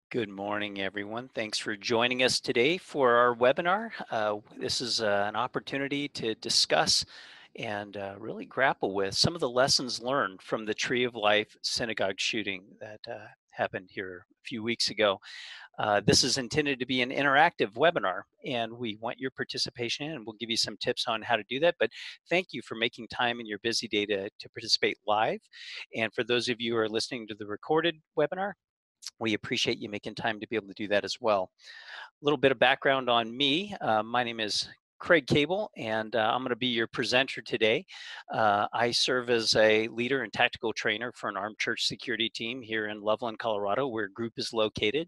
Good morning, everyone. Thanks for joining us today for our webinar. This is an opportunity to discuss and really grapple with some of the lessons learned from the Tree of Life Synagogue shooting that happened here a few weeks ago. This is intended to be an interactive webinar, and we want your participation, and we'll give you some tips on how to do that. But thank you for making time in your busy day to participate live. And for those of you who are listening to the recorded webinar, we appreciate you making time to be able to do that as well. A little bit of background on me. My name is Craig Cable, and I'm going to be your presenter today. I serve as a leader and tactical trainer for an armed church security team here in Loveland, Colorado, where group is located.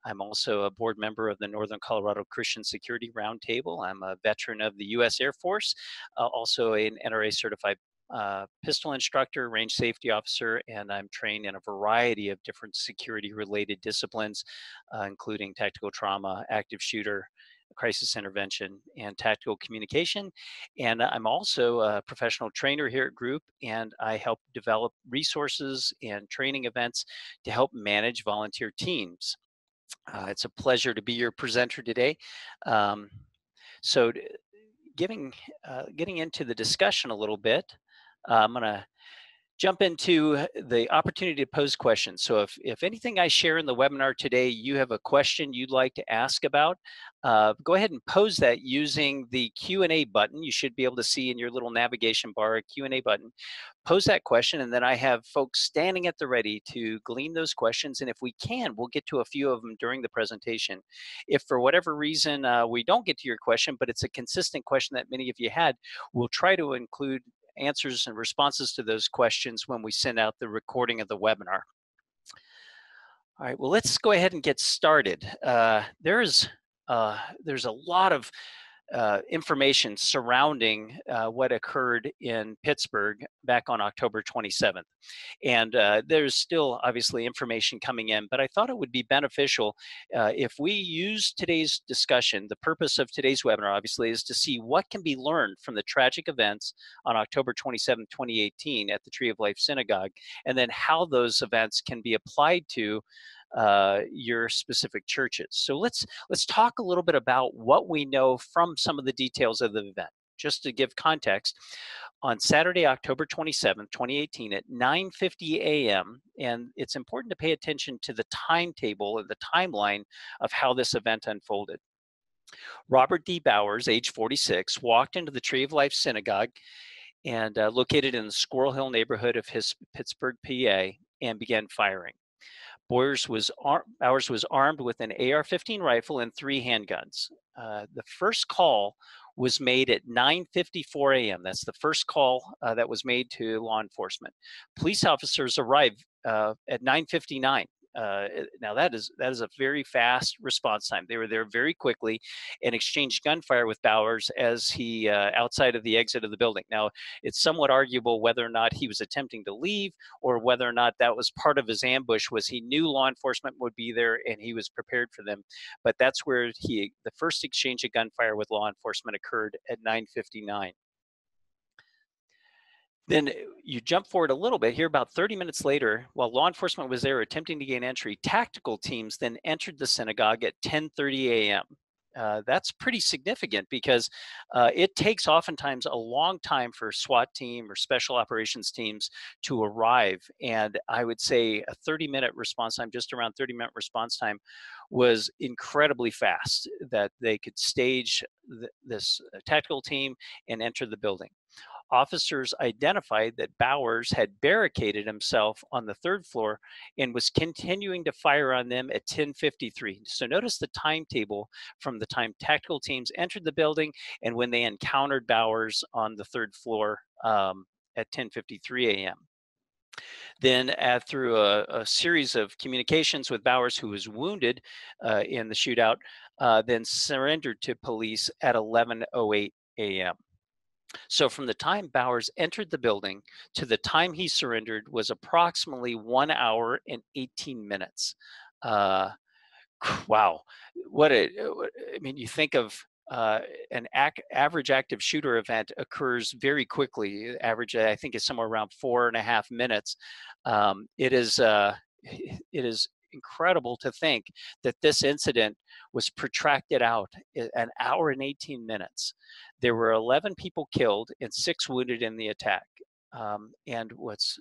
I'm also a board member of the Northern Colorado Christian Security Roundtable. I'm a veteran of the U.S. Air Force, also an NRA certified pistol instructor, range safety officer, and I'm trained in a variety of different security related disciplines, including tactical trauma, active shooter, crisis intervention, and tactical communication. And I'm also a professional trainer here at Group, and I help develop resources and training events to help manage volunteer teams. It's a pleasure to be your presenter today. Um, so, giving, getting into the discussion a little bit, I'm going to jump into the opportunity to pose questions. So if anything I share in the webinar today, you have a question you'd like to ask about, go ahead and pose that using the Q&A button. You should be able to see in your little navigation bar a Q&A button. Pose that question, and then I have folks standing at the ready to glean those questions. And if we can, we'll get to a few of them during the presentation. If for whatever reason we don't get to your question, but it's a consistent question that many of you had, we'll try to include answers and responses to those questions when we send out the recording of the webinar. All right, well, let's go ahead and get started. There's a lot of information surrounding what occurred in Pittsburgh back on October 27th. And there's still obviously information coming in, but I thought it would be beneficial if we use today's discussion. The purpose of today's webinar, obviously, is to see what can be learned from the tragic events on October 27th, 2018 at the Tree of Life Synagogue, and then how those events can be applied to your specific churches. So let's talk a little bit about what we know from some of the details of the event. Just to give context, on Saturday, October 27th, 2018 at 9:50 a.m., and it's important to pay attention to the timetable or the timeline of how this event unfolded. Robert D. Bowers, age 46, walked into the Tree of Life Synagogue and located in the Squirrel Hill neighborhood of his Pittsburgh, PA, and began firing. Bowers was armed with an AR-15 rifle and 3 handguns. The first call was made at 9:54 a.m. That's the first call that was made to law enforcement. Police officers arrived at 9:59. Now that is a very fast response time. They were there very quickly and exchanged gunfire with Bowers as he outside of the exit of the building. Now it's somewhat arguable whether or not he was attempting to leave or whether or not that was part of his ambush. Was he knew law enforcement would be there and he was prepared for them? But that's where the first exchange of gunfire with law enforcement occurred at 9:59. Then you jump forward a little bit here, about 30 minutes later, while law enforcement was there attempting to gain entry, tactical teams then entered the synagogue at 10:30 a.m. That's pretty significant because it takes oftentimes a long time for SWAT team or special operations teams to arrive. And I would say a 30-minute response time, just around 30-minute response time, was incredibly fast that they could stage this tactical team and enter the building. Officers identified that Bowers had barricaded himself on the third floor and was continuing to fire on them at 10:53. So notice the timetable from the time tactical teams entered the building and when they encountered Bowers on the third floor at 10:53 a.m. Then, through a series of communications with Bowers, who was wounded in the shootout, then surrendered to police at 11:08 a.m. So from the time Bowers entered the building to the time he surrendered was approximately 1 hour and 18 minutes. Uh, wow. I mean, you think of an average active shooter event occurs very quickly. Average, I think, is somewhere around 4.5 minutes. It is incredible to think that this incident was protracted out an hour and 18 minutes. There were 11 people killed and 6 wounded in the attack. And what's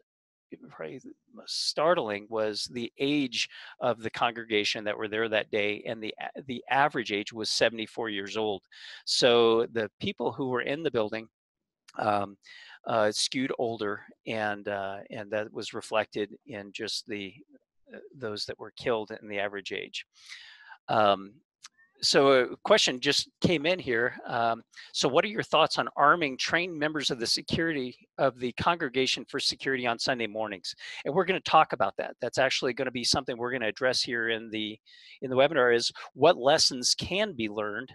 probably most startling was the age of the congregation that were there that day, and the average age was 74 years old. So the people who were in the building um, skewed older, and that was reflected in just the those that were killed in the average age. Um, so a question just came in here. So what are your thoughts on arming trained members of the security of the congregation for security on Sunday mornings? And we're going to talk about that. That's actually going to be something we're going to address here in the webinar, is what lessons can be learned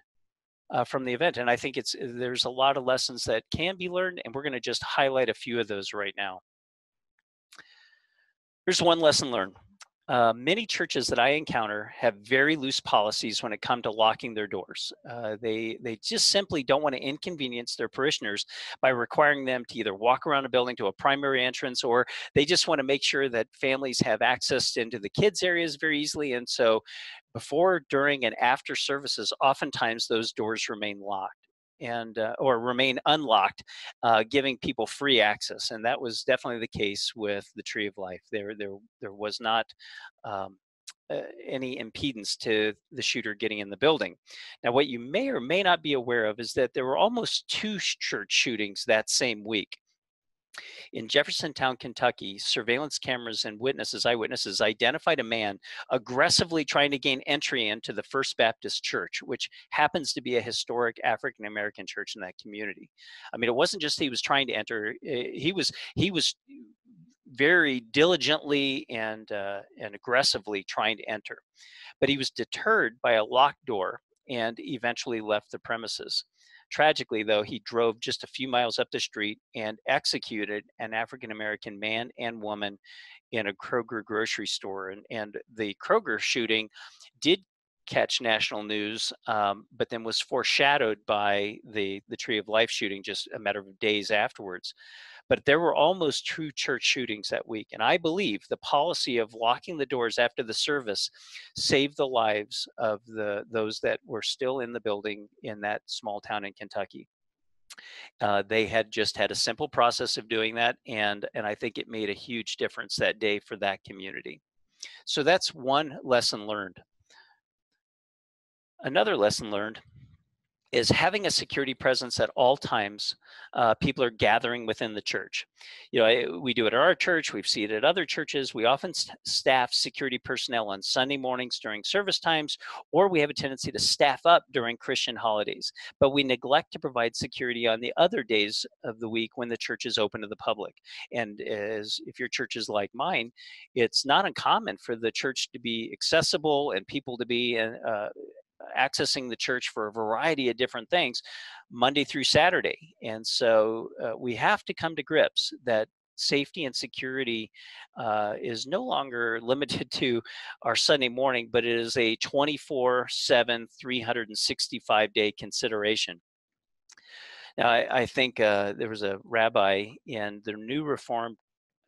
from the event. And I think there's a lot of lessons that can be learned, and we're going to just highlight a few of those right now. Here's one lesson learned. Many churches that I encounter have very loose policies when it comes to locking their doors. They just simply don't want to inconvenience their parishioners by requiring them to either walk around a building to a primary entrance, or they just want to make sure that families have access into the kids areas very easily. And so before, during, and after services, oftentimes those doors remain locked and or remain unlocked, giving people free access. And that was definitely the case with the Tree of Life. There was not um, any impedance to the shooter getting in the building. Now, what you may or may not be aware of is that there were almost 2 church shootings that same week. In Jeffersontown, Kentucky, surveillance cameras and eyewitnesses identified a man aggressively trying to gain entry into the First Baptist Church, which happens to be a historic African American church in that community. I mean, it wasn't just he was trying to enter; he was very diligently and aggressively trying to enter, but he was deterred by a locked door and eventually left the premises. Tragically, though, he drove just a few miles up the street and executed an African American man and woman in a Kroger grocery store. And the Kroger shooting did catch national news, but then was foreshadowed by the Tree of Life shooting just a matter of days afterwards. But there were almost 2 church shootings that week. And I believe the policy of locking the doors after the service saved the lives of those that were still in the building in that small town in Kentucky. They had just had a simple process of doing that, and I think it made a huge difference that day for that community. So that's one lesson learned. Another lesson learned is having a security presence at all times. People are gathering within the church. We do it at our church. We've seen it at other churches. We often staff security personnel on Sunday mornings during service times, or we have a tendency to staff up during Christian holidays. But we neglect to provide security on the other days of the week when the church is open to the public. And if your church is like mine, it's not uncommon for the church to be accessible and people to be accessing the church for a variety of different things Monday through Saturday. And so we have to come to grips that safety and security is no longer limited to our Sunday morning, but it is a 24/7, 365-day consideration. Now, I think there was a rabbi in the New Reformed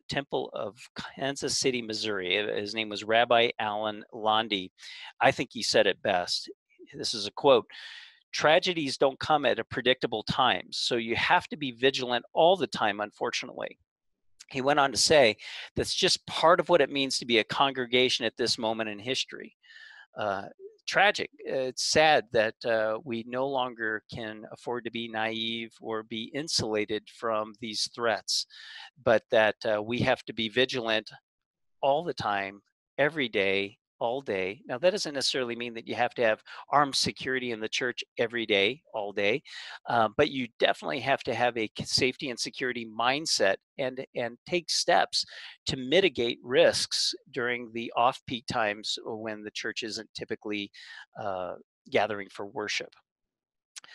Temple of Kansas City, Missouri. His name was Rabbi Alan Landy. I think he said it best. This is a quote: "Tragedies don't come at a predictable time, so you have to be vigilant all the time, unfortunately." He went on to say, that's just part of what it means to be a congregation at this moment in history. Uh, Tragic. It's sad that we no longer can afford to be naive or be insulated from these threats, but that we have to be vigilant all the time, every day, all day. Now, that doesn't necessarily mean that you have to have armed security in the church every day, all day, but you definitely have to have a safety and security mindset and take steps to mitigate risks during the off-peak times when the church isn't typically uh, gathering for worship.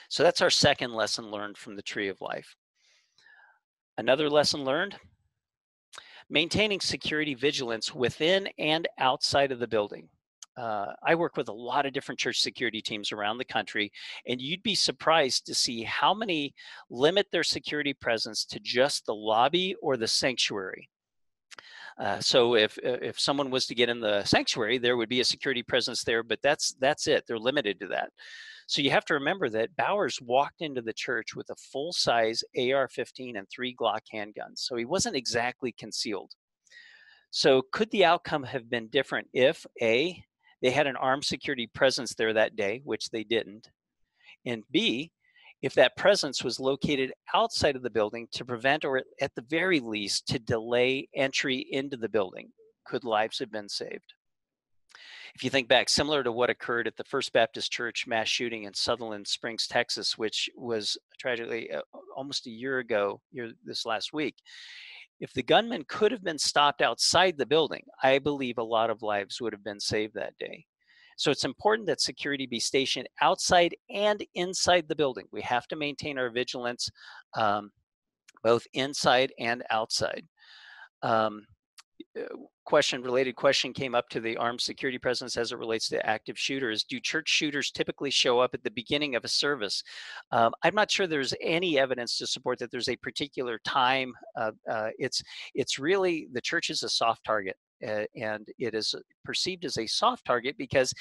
So that's our second lesson learned from the Tree of Life. Another lesson learned: maintaining security vigilance within and outside of the building. I work with a lot of different church security teams around the country, and you'd be surprised to see how many limit their security presence to just the lobby or the sanctuary. So if someone was to get in the sanctuary, there would be a security presence there, but that's it. They're limited to that. So you have to remember that Bowers walked into the church with a full-size AR-15 and 3 Glock handguns. So he wasn't exactly concealed. So could the outcome have been different if A, they had an armed security presence there that day, which they didn't, and B, if that presence was located outside of the building to prevent or at the very least to delay entry into the building, could lives have been saved? If you think back, similar to what occurred at the First Baptist Church mass shooting in Sutherland Springs, Texas, which was tragically almost a year ago, this last week, if the gunman could have been stopped outside the building, I believe a lot of lives would have been saved that day. So it's important that security be stationed outside and inside the building. We have to maintain our vigilance um, both inside and outside. Um, related question came up to the armed security presence as it relates to active shooters. Do church shooters typically show up at the beginning of a service? I'm not sure there's any evidence to support that there's a particular time. It's really, the church is a soft target. And it is perceived as a soft target because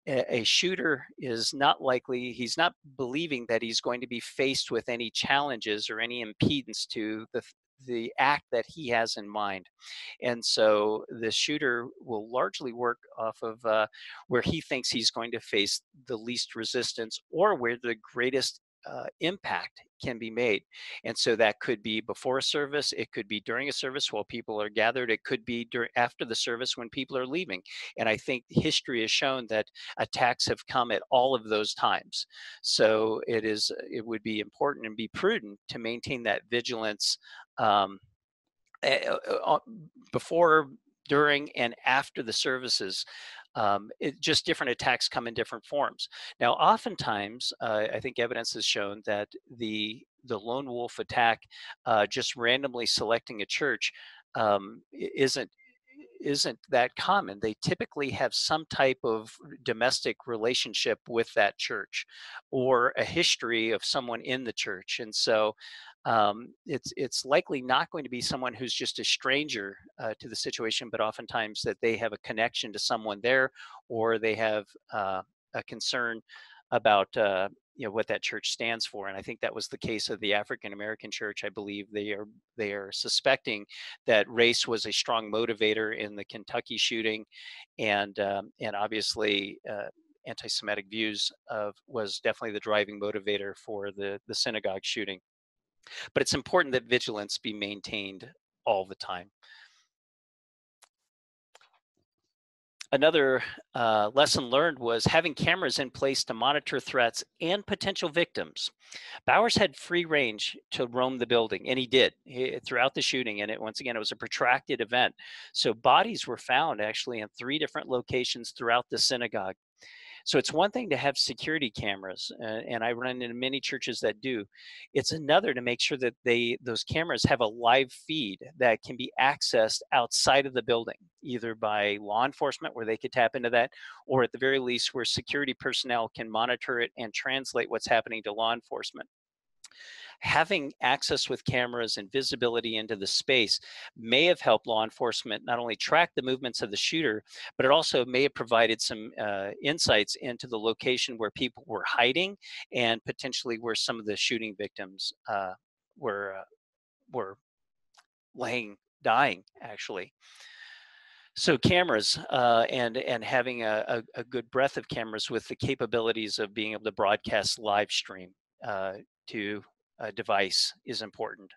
a shooter is not likely, he's not believing that he's going to be faced with any challenges or any impedance to the act that he has in mind. And so the shooter will largely work off of where he thinks he's going to face the least resistance or where the greatest impact can be made. And so that could be before a service, it could be during a service while people are gathered, it could be after the service when people are leaving. And I think history has shown that attacks have come at all of those times. So it would be important and be prudent to maintain that vigilance um, before, during, and after the services. Just different attacks come in different forms. Now, oftentimes, I think evidence has shown that the lone wolf attack, just randomly selecting a church, isn't that common. They typically have some type of domestic relationship with that church or a history of someone in the church. And so it's likely not going to be someone who's just a stranger to the situation, but oftentimes that they have a connection to someone there, or they have a concern about what that church stands for. And I think that was the case of the African American church. I believe they are suspecting that race was a strong motivator in the Kentucky shooting, and obviously. Anti-Semitic views was definitely the driving motivator for the synagogue shooting. But it's important that vigilance be maintained all the time. Another lesson learned was having cameras in place to monitor threats and potential victims. Bowers had free range to roam the building, and he did throughout the shooting. And once again, it was a protracted event. So bodies were found actually in 3 different locations throughout the synagogue. So it's one thing to have security cameras, and I run into many churches that do. It's another to make sure that those cameras have a live feed that can be accessed outside of the building, either by law enforcement where they could tap into that, or at the very least where security personnel can monitor it and translate what's happening to law enforcement. Having access with cameras and visibility into the space may have helped law enforcement not only track the movements of the shooter, but it also may have provided some insights into the location where people were hiding and potentially where some of the shooting victims were were dying actually. So cameras and having a good breadth of cameras with the capabilities of being able to broadcast live stream to a device is important.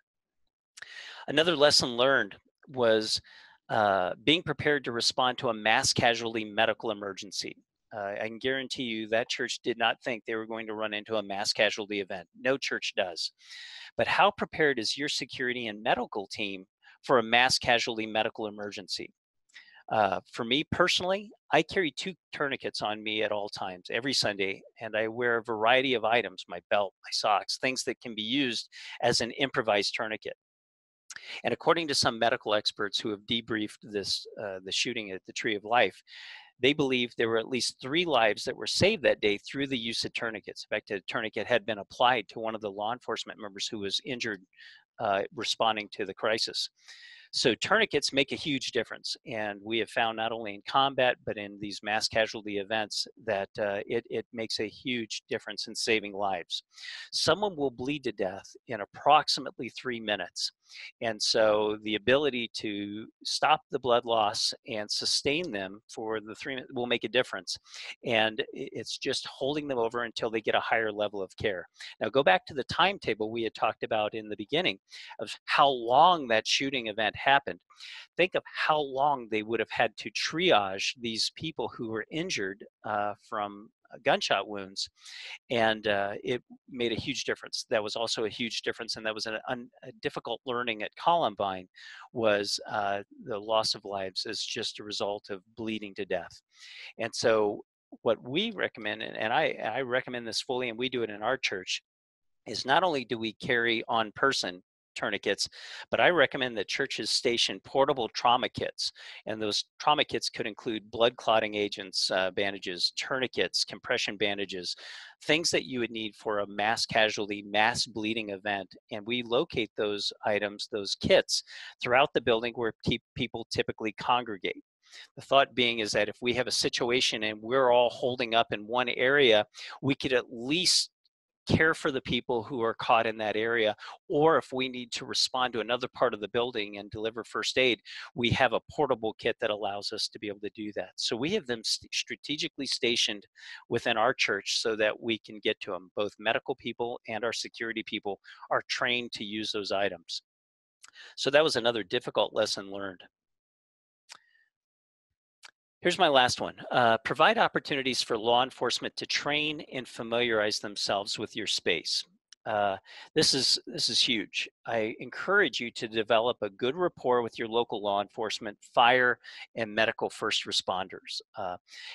Another lesson learned was being prepared to respond to a mass casualty medical emergency. I can guarantee you that church did not think they were going to run into a mass casualty event. No church does. But how prepared is your security and medical team for a mass casualty medical emergency? For me personally, I carry 2 tourniquets on me at all times, every Sunday, and I wear a variety of items, my belt, my socks, things that can be used as an improvised tourniquet. And according to some medical experts who have debriefed the shooting at the Tree of Life, they believe there were at least 3 lives that were saved that day through the use of tourniquets. In fact, a tourniquet had been applied to one of the law enforcement members who was injured responding to the crisis. So tourniquets make a huge difference, and we have found not only in combat but in these mass casualty events that it makes a huge difference in saving lives. Someone will bleed to death in approximately 3 minutes, and so the ability to stop the blood loss and sustain them for the 3 minutes will make a difference. And it's just holding them over until they get a higher level of care. Now, go back to the timetable we had talked about in the beginning of how long that shooting event happened. Think of how long they would have had to triage these people who were injured from gunshot wounds, and it made a huge difference. That was also a huge difference, and that was a difficult learning at Columbine, was the loss of lives as just a result of bleeding to death. And so what we recommend, and I recommend this fully, and we do it in our church, is not only do we carry on person tourniquets, but I recommend that churches station portable trauma kits. And those trauma kits could include blood clotting agents, bandages, tourniquets, compression bandages, things that you would need for a mass casualty, mass bleeding event. And we locate those items, those kits, throughout the building where people typically congregate. The thought being is that if we have a situation and we're all holding up in one area, we could at least care for the people who are caught in that area. Or if we need to respond to another part of the building and deliver first aid, we have a portable kit that allows us to be able to do that. So we have them strategically stationed within our church so that we can get to them. Both medical people and our security people are trained to use those items. So that was another difficult lesson learned. Here's my last one. Provide opportunities for law enforcement to train and familiarize themselves with your space. Uh, this is huge. I encourage you to develop a good rapport with your local law enforcement, fire, and medical first responders.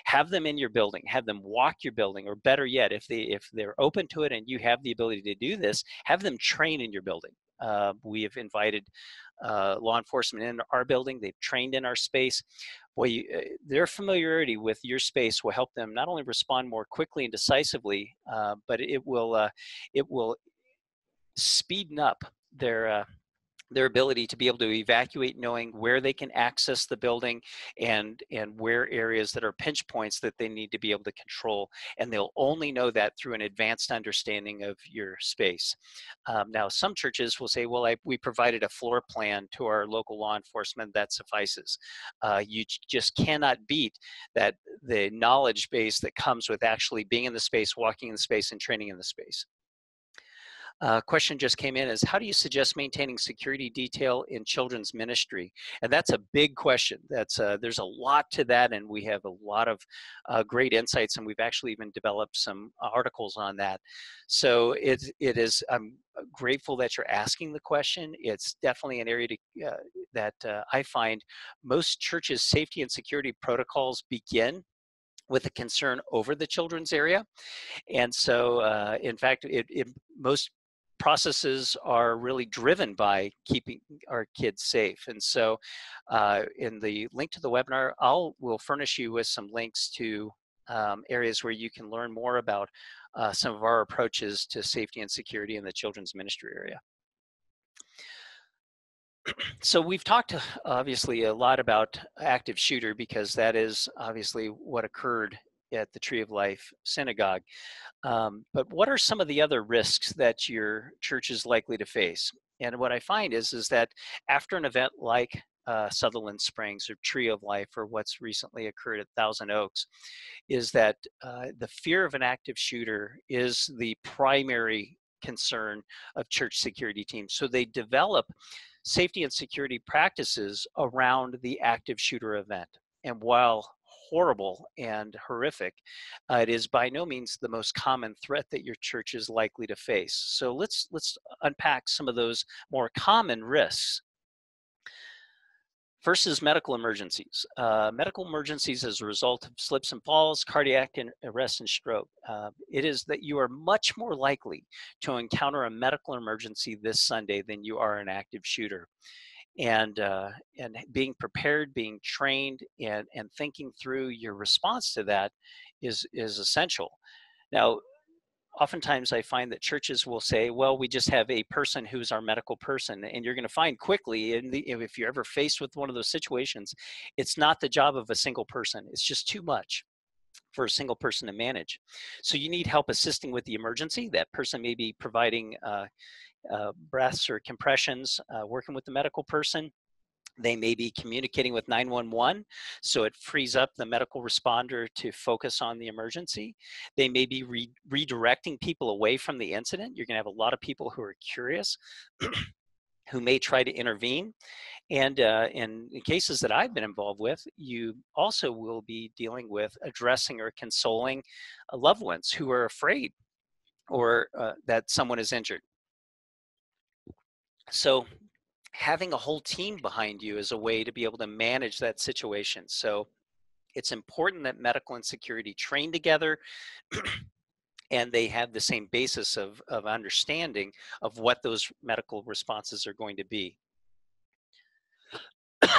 Have them in your building. Have them walk your building, or better yet, if they're open to it and you have the ability to do this, have them train in your building. We have invited law enforcement in our building. They've trained in our space. Boy, their familiarity with your space will help them not only respond more quickly and decisively, but it will speeden up their ability to be able to evacuate, knowing where they can access the building and where areas that are pinch points that they need to be able to control. And they'll only know that through an advanced understanding of your space. Now, some churches will say, well, we provided a floor plan to our local law enforcement, that suffices. You just cannot beat that, the knowledge base that comes with actually being in the space, walking in the space, and training in the space. Question just came in is, how do you suggest maintaining security detail in children's ministry? And that's a big question. There's a lot to that, and we have a lot of great insights, and we've actually even developed some articles on that. So I'm grateful that you're asking the question. It's definitely an area that I find most churches' safety and security protocols begin with a concern over the children's area. And so, in fact, most processes are really driven by keeping our kids safe. And so, in the link to the webinar, we'll furnish you with some links to areas where you can learn more about some of our approaches to safety and security in the children's ministry area. So we've talked obviously a lot about active shooter, because that is obviously what occurred at the Tree of Life Synagogue. But what are some of the other risks that your church is likely to face? And what I find is that after an event like Sutherland Springs or Tree of Life, or what's recently occurred at Thousand Oaks, is that the fear of an active shooter is the primary concern of church security teams. So they develop safety and security practices around the active shooter event. And while horrible and horrific, it is by no means the most common threat that your church is likely to face. So let's unpack some of those more common risks. First is medical emergencies. Medical emergencies as a result of slips and falls, cardiac arrest, and stroke. It is that you are much more likely to encounter a medical emergency this Sunday than you are an active shooter. And being prepared, being trained, and thinking through your response to that is essential. Now, oftentimes I find that churches will say, well, we just have a person who's our medical person. And you're going to find quickly, if you're ever faced with one of those situations, it's not the job of a single person. It's just too much for a single person to manage. So you need help assisting with the emergency. That person may be providing breaths or compressions, working with the medical person. They may be communicating with 911, so it frees up the medical responder to focus on the emergency. They may be redirecting people away from the incident. You're going to have a lot of people who are curious, who may try to intervene. And in cases that I've been involved with, you also will be dealing with addressing or consoling loved ones who are afraid or that someone is injured. So having a whole team behind you is a way to be able to manage that situation. So it's important that medical and security train together and they have the same basis of understanding of what those medical responses are going to be.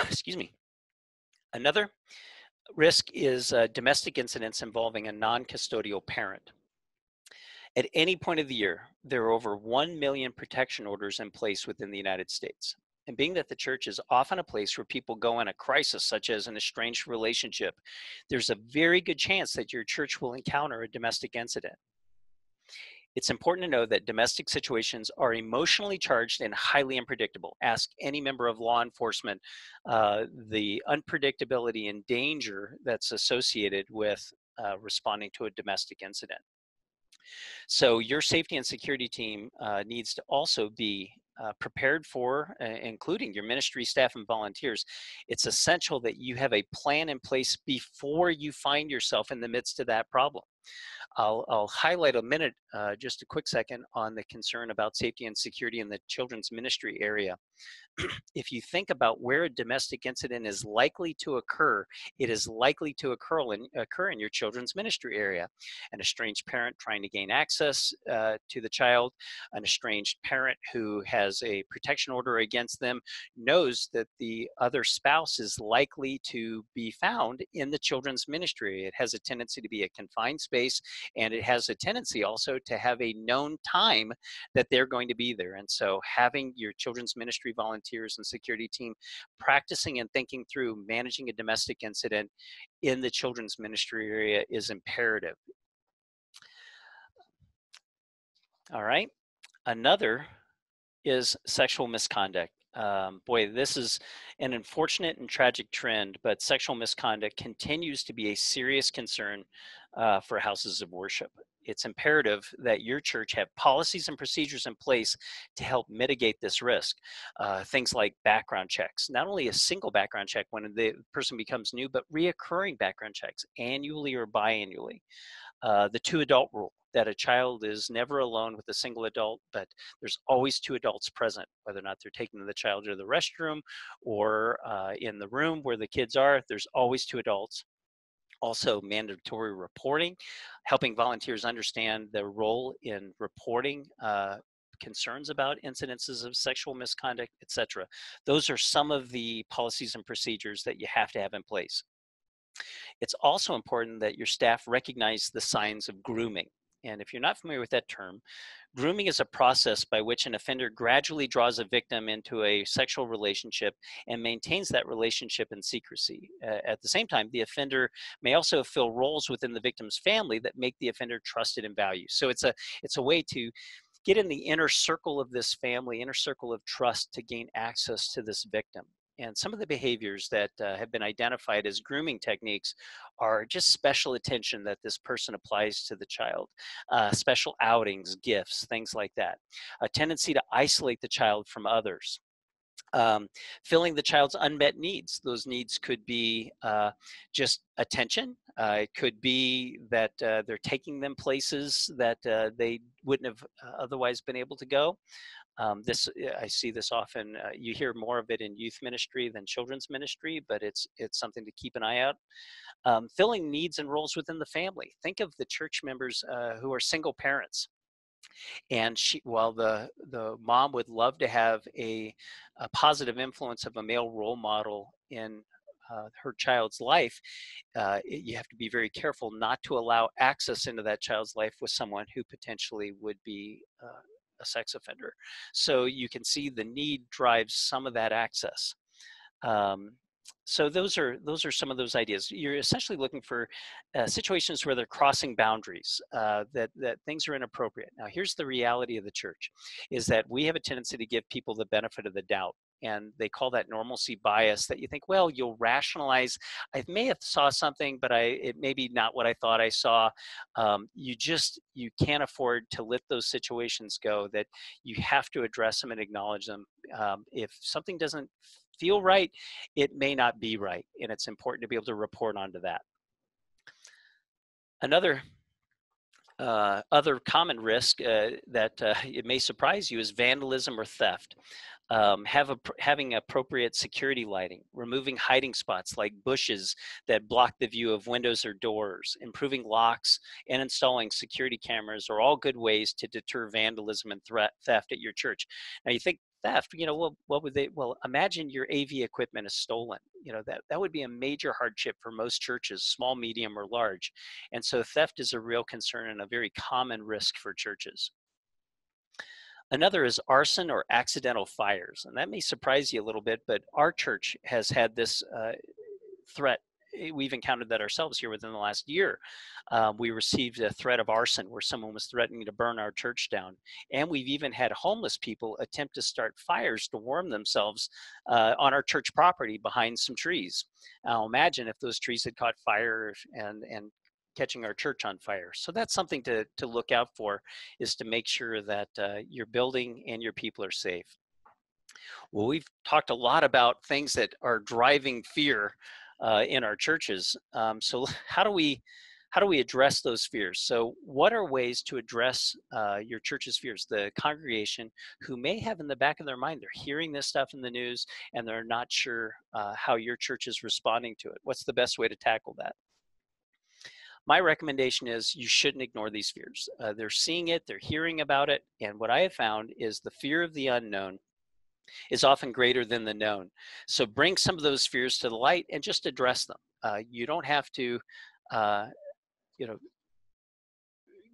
Excuse me. Another risk is domestic incidents involving a non-custodial parent. At any point of the year, there are over 1 million protection orders in place within the United States. And being that the church is often a place where people go in a crisis, such as an estranged relationship, there's a very good chance that your church will encounter a domestic incident. It's important to know that domestic situations are emotionally charged and highly unpredictable. Ask any member of law enforcement the unpredictability and danger that's associated with responding to a domestic incident. So your safety and security team needs to also be prepared for, including your ministry staff and volunteers. It's essential that you have a plan in place before you find yourself in the midst of that problem. I'll highlight just a quick second on the concern about safety and security in the children's ministry area. If you think about where a domestic incident is likely to occur, it is likely to occur in your children's ministry area. An estranged parent trying to gain access to the child, an estranged parent who has a protection order against them, knows that the other spouse is likely to be found in the children's ministry. It has a tendency to be a confined space, and it has a tendency also to have a known time that they're going to be there. And so having your children's ministry volunteers and security team practicing and thinking through managing a domestic incident in the children's ministry area is imperative. All right. Another is sexual misconduct. Boy, this is an unfortunate and tragic trend, but sexual misconduct continues to be a serious concern for houses of worship. It's imperative that your church have policies and procedures in place to help mitigate this risk. Things like background checks, not only a single background check when the person becomes new, but reoccurring background checks annually or biannually. The two adult rule, that a child is never alone with a single adult, but there's always two adults present, whether or not they're taking the child to the restroom or in the room where the kids are, there's always two adults. Also, mandatory reporting, helping volunteers understand their role in reporting concerns about incidences of sexual misconduct, etc. Those are some of the policies and procedures that you have to have in place. It's also important that your staff recognize the signs of grooming. And if you're not familiar with that term, grooming is a process by which an offender gradually draws a victim into a sexual relationship and maintains that relationship in secrecy. At the same time, the offender may also fill roles within the victim's family that make the offender trusted and valued. So it's a way to get in the inner circle of this family, inner circle of trust, to gain access to this victim. And some of the behaviors that have been identified as grooming techniques are just special attention that this person applies to the child, special outings, gifts, things like that. A tendency to isolate the child from others. Filling the child's unmet needs. Those needs could be just attention. It could be that they're taking them places that they wouldn't have otherwise been able to go. I see this often. You hear more of it in youth ministry than children's ministry, but it's something to keep an eye out. Filling needs and roles within the family. Think of the church members who are single parents, and while the mom would love to have a positive influence of a male role model in her child's life, you have to be very careful not to allow access into that child's life with someone who potentially would be a sex offender. So you can see the need drives some of that access. Um, so those are some of those ideas. You're essentially looking for situations where they're crossing boundaries, that things are inappropriate. Now, here's the reality of the church: is that we have a tendency to give people the benefit of the doubt, and they call that normalcy bias. That you think, well, you'll rationalize. I may have saw something, but it may be not what I thought I saw. You can't afford to let those situations go. That you have to address them and acknowledge them. If something doesn't feel right, it may not be right, and it's important to be able to report onto that. Another other common risk that it may surprise you is vandalism or theft. Having appropriate security lighting, removing hiding spots like bushes that block the view of windows or doors, improving locks, and installing security cameras are all good ways to deter vandalism and theft at your church. Now, you think theft, what would they? Well, imagine your AV equipment is stolen. That would be a major hardship for most churches, small, medium, or large. And so theft is a real concern and a very common risk for churches. Another is arson or accidental fires. And that may surprise you a little bit, but our church has had this threat. We've encountered that ourselves here within the last year. We received a threat of arson where someone was threatening to burn our church down. And we've even had homeless people attempt to start fires to warm themselves on our church property behind some trees. Now imagine if those trees had caught fire and catching our church on fire. So that's something to look out for, is to make sure that your building and your people are safe. Well, we've talked a lot about things that are driving fear in our churches. So how do we address those fears? So what are ways to address your church's fears? The congregation who may have in the back of their mind, they're hearing this stuff in the news and they're not sure how your church is responding to it. What's the best way to tackle that? My recommendation is you shouldn't ignore these fears. They're seeing it, they're hearing about it, and what I have found is the fear of the unknown is often greater than the known. So bring some of those fears to the light and just address them. You don't have to, uh, you know,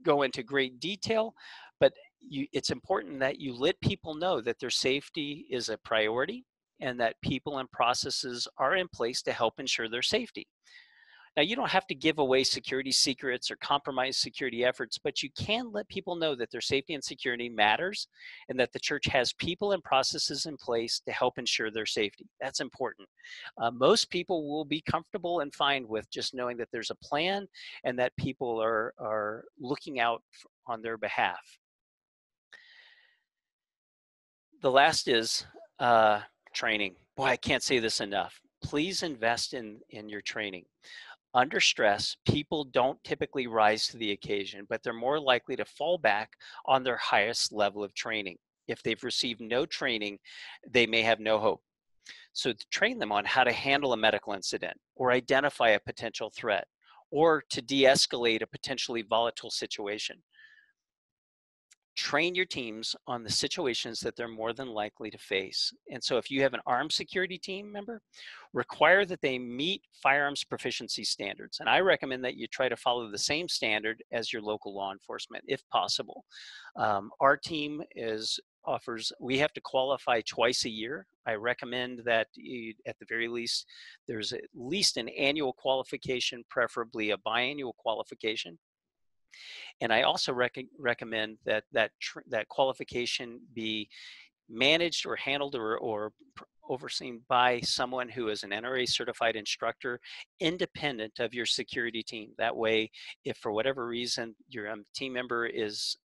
go into great detail, but it's important that you let people know that their safety is a priority and that people and processes are in place to help ensure their safety. Now, you don't have to give away security secrets or compromise security efforts, but you can let people know that their safety and security matters and that the church has people and processes in place to help ensure their safety. That's important. Most people will be comfortable and fine with just knowing that there's a plan and that people are looking out on their behalf. The last is training. Boy, I can't say this enough. Please invest in your training. Under stress, people don't typically rise to the occasion, but they're more likely to fall back on their highest level of training. If they've received no training, they may have no hope. So to train them on how to handle a medical incident or identify a potential threat or to de-escalate a potentially volatile situation. Train your teams on the situations that they're more than likely to face. And so if you have an armed security team member, require that they meet firearms proficiency standards. And I recommend that you try to follow the same standard as your local law enforcement, if possible. Our team we have to qualify twice a year. I recommend that at the very least, there's at least an annual qualification, preferably a biannual qualification. And I also recommend that qualification be managed or handled or overseen by someone who is an NRA certified instructor, independent of your security team. That way, if for whatever reason your team member is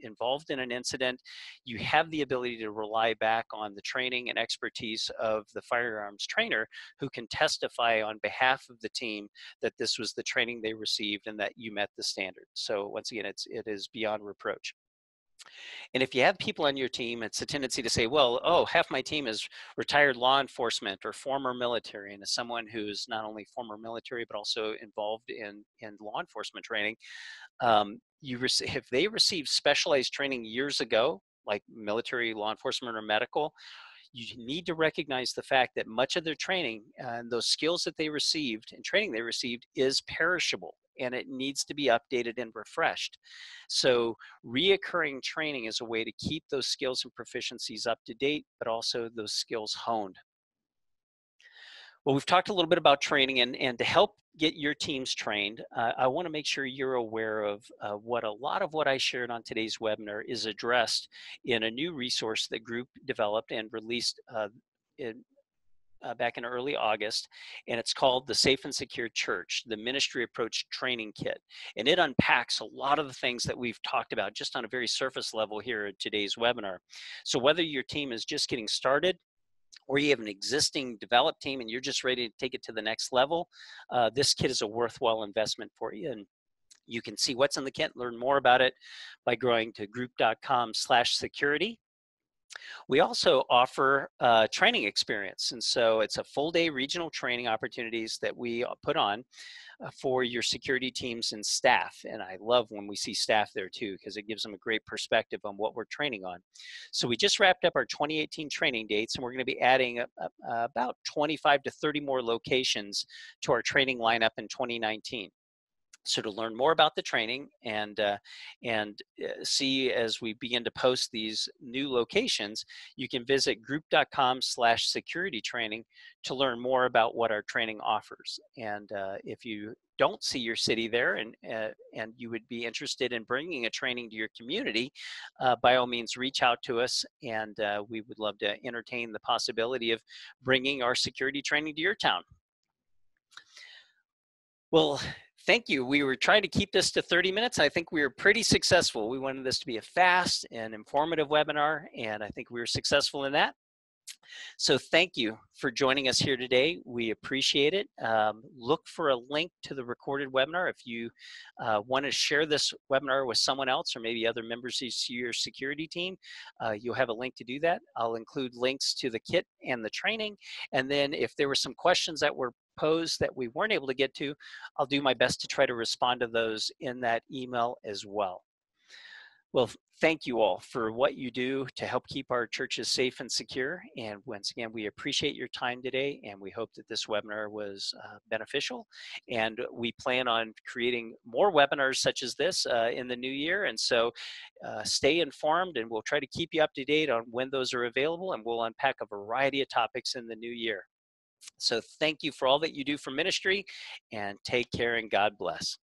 involved in an incident, you have the ability to rely back on the training and expertise of the firearms trainer who can testify on behalf of the team that this was the training they received and that you met the standard. So once again, it is beyond reproach. And if you have people on your team, it's a tendency to say, well, oh, half my team is retired law enforcement or former military. And as someone who's not only former military, but also involved in law enforcement training, if they received specialized training years ago, like military, law enforcement, or medical, You need to recognize the fact that much of their training and those skills that they received and training they received is perishable and it needs to be updated and refreshed. So reoccurring training is a way to keep those skills and proficiencies up to date, but also those skills honed. Well, we've talked a little bit about training, and to help get your teams trained, I want to make sure you're aware of what a lot of what I shared on today's webinar is addressed in a new resource that group developed and released in, back in early August, and it's called the Safe and Secure Church, the Ministry Approach Training Kit. And it unpacks a lot of the things that we've talked about just on a very surface level here at today's webinar. So whether your team is just getting started, or you have an existing developed team and you're just ready to take it to the next level, this kit is a worthwhile investment for you. And you can see what's in the kit, learn more about it by going to group.com/security. We also offer training experience. And so it's a full day regional training opportunities that we put on for your security teams and staff. And I love when we see staff there too, because it gives them a great perspective on what we're training on. So we just wrapped up our 2018 training dates, and we're going to be adding about 25 to 30 more locations to our training lineup in 2019. So to learn more about the training and see as we begin to post these new locations, you can visit group.com/security training to learn more about what our training offers. And if you don't see your city there and you would be interested in bringing a training to your community, by all means reach out to us, and we would love to entertain the possibility of bringing our security training to your town. Well, thank you. We were trying to keep this to 30 minutes. I think we were pretty successful. We wanted this to be a fast and informative webinar, and I think we were successful in that. So thank you for joining us here today. We appreciate it. Look for a link to the recorded webinar if you want to share this webinar with someone else or maybe other members of your security team. You'll have a link to do that. I'll include links to the kit and the training. And then if there were some questions that were posed that we weren't able to get to, I'll do my best to try to respond to those in that email as well. Well, thank you all for what you do to help keep our churches safe and secure. And once again, we appreciate your time today, and we hope that this webinar was beneficial. And we plan on creating more webinars such as this in the new year. And so stay informed, and we'll try to keep you up to date on when those are available, and we'll unpack a variety of topics in the new year. So thank you for all that you do for ministry, and take care, and God bless.